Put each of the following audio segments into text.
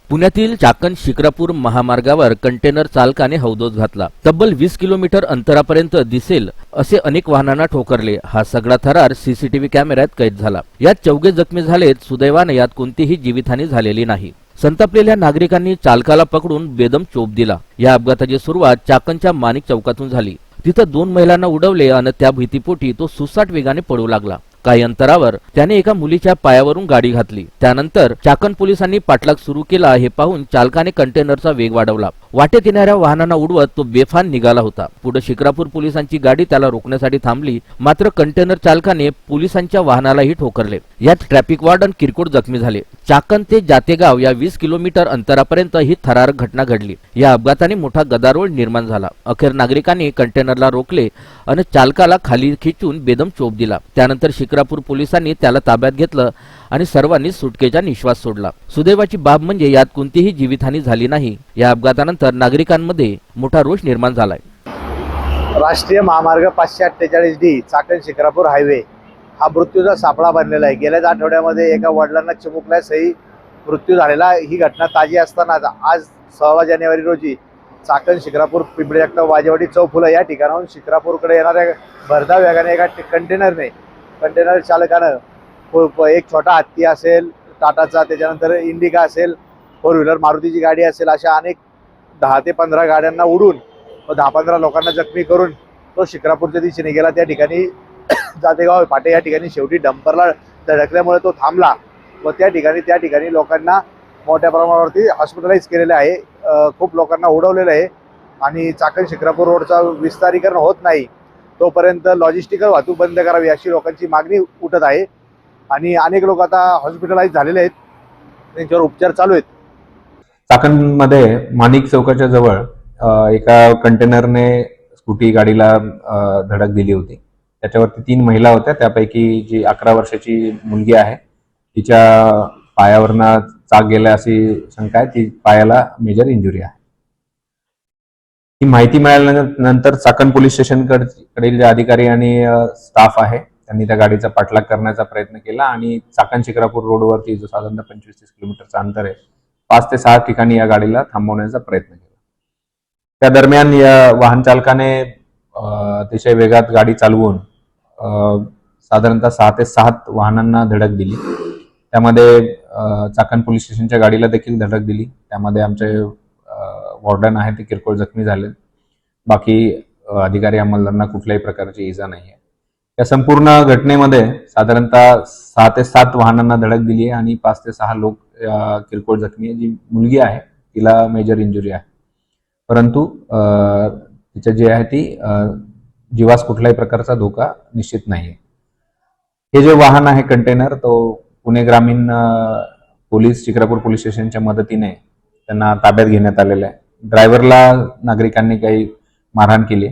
पुण्यातील चाकण शिक्रापूर महामार्गावर कंटेनर चालकाने हौदोस घातला। तब्बल 20 किलोमीटर अंतरापर्यंत दिसेल असे अनेक वाहनांना ठोकरले। हा सगळा थरार सीसीटीव्ही कॅमेऱ्यात कैद झाला। यात चौघे जखमी झालेत। सुदैवाने यात कोणतीही जीवितहानी झालेली नाही। संतापलेल्या नागरिकांनी चालकाला पकडून बेदम चोप दिला। या अपघाताची सुरुवात चाकणच्या माणिक चौकातून झाली। तिथं 2 महिलांना उडवले आणि त्या भीतीपोटी तो सुसाट वेगाने पळू लागला। काही अंतरावर त्याने एका मुलीच्या पायावरून गाडी घातली। त्यानंतर चाकण पोलिसांनी पाठलाग सुरू केला। हे पाहून चालकाने कंटेनरचा वेग वाढवला। वाटेत येणाऱ्या वाहनांना उडवत तो बेफान निघाला होता। पुढे शिक्रापूर पोलिसांची गाडी त्याला रोखण्यासाठी थांबली, मात्र कंटेनर चालकाने पोलिसांच्या वाहनालाही ठोकरले। यात ट्रॅफिक वॉर्डन किरकोळ जखमी झाले। चाकण ते जातेगाव या 20 किलोमीटर अंतरापर्यंत ही थरारक घटना घडली। या अपघाताने मोठा गदारोळ निर्माण झाला। अखेर नागरिकांनी कंटेनरला रोखले आणि चालकाला खाली खेचून बेदम चोप दिला। त्यानंतर शिक्रापूर पोलिसांनी त्याला ताब्यात घेतलं आणि सर्वांनी सुटकेचा निश्वास सोडला। सुदैवाची बाब म्हणजे यात कोणतीही जीवितहानी झाली नाही। या अपघातानंतर नागरिकांमध्ये मोठा रोष निर्माण झालाय। राष्ट्रीय महामार्ग 548D चाकण शिक्रापूर हायवे हा मृत्यूचा सापळा बनलेला आहे। गेल्याच आठवड्यामध्ये एका वडिलांना चिमुकल्यासही मृत्यू झालेला। ही घटना ताजी असताना आज 6 जानेवारी रोजी चाकण शिक्रापूर पिंपरी जगताप वाजेवाडी चौफुला या ठिकाणाहून शिक्रापूरकडे येणाऱ्या भरधाव वेगाने एका कंटेनर चालकानं एक छोटा हत्ती असेल टाटाचा, त्याच्यानंतर इंडिका असेल, 4 व्हीलर मारुतीची गाडी असेल, अशा अनेक 10 ते 15 गाड्यांना उडून व 10-15 लोकांना जखमी करून तो शिक्रापूरच्या दिशेने गेला। त्या ठिकाणी जातेगाव फाटे या ठिकाणी शेवटी डंपरला धडकल्यामुळे तो थांबला व त्या ठिकाणी लोकांना मोठ्या प्रमाणावरती हॉस्पिटलाइज केलेले आहे। खूप लोकांना उडवलेलं आहे आणि चाकण शिक्रापूर रोडचा विस्तारीकरण होत नाही तोपर्यंत लॉजिस्टिकल वाहतूक बंद करावी अशी लोकांची मागणी उठत आहे आणि अनेक लोक आता हॉस्पिटलाइज झालेले आहेत, त्यांच्यावर उपचार चालू आहेत। चाकणमध्ये माणिक चौकाच्या जवळ एका कंटेनरने स्कूटी गाडीला धडक दिली होती। त्याच्यावरती 3 महिला होत्या। त्यापैकी जी 11 वर्षाची मुलगी आहे तिच्या पायावरनं चाक गेला अशी शंका आहे। ती पायाला मेजर इंजुरी आहे। ही माहिती मिळाल्यानंतर चाकण पोलीस स्टेशनकडील जे अधिकारी आणि स्टाफ आहे त्यांनी त्या गाडीचा पाठलाग करण्याचा प्रयत्न केला आणि चाकण शिक्रापूर रोडवरती जो साधारणतः 25-30 किलोमीटरचं अंतर आहे 5 ते 6 ठिकाणी या गाडीला थांबवण्याचा प्रयत्न केला। त्या दरम्यान या वाहन चालकाने अतिशय वेगात गाडी चालवून साधारणतः 6 ते 7 वाहनांना धडक दिली। त्यामध्ये चाकण पोलीस स्टेशनच्या गाडीला देखील धडक दिली। त्यामध्ये आमचे वॉर्डन आहे ते किरकोळ जखमी झाले। बाकी अधिकारी अंमलदारांना कुठल्याही प्रकारची इजा नाही आहे। या संपूर्ण घटनेमध्ये साधारणतः 6 ते 7 वाहनांना धडक दिली आहे आणि 5 ते 6 लोक किरकोळ जखमी आहे। जी मुलगी आहे तिला मेजर इंजुरी आहे, परंतु तिच्या जी आहे ती जीवास कुठल्याही प्रकारचा धोका निश्चित नाही आहे। हे जे वाहन आहे कंटेनर तो पुणे ग्रामीण पोलीस शिक्रापूर पोलीस स्टेशनच्या मदतीने त्यांना ताब्यात घेण्यात आलेलं आहे। ड्रायव्हरला नागरिकांनी काही मारहाण केली,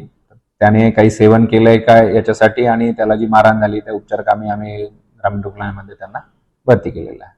त्याने काही सेवन केलंय का याच्यासाठी आणि त्याला जी मारहाण झाली त्या उपचार कामी आम्ही ग्रामीण रुग्णालयामध्ये त्यांना भरती केलेलं आहे।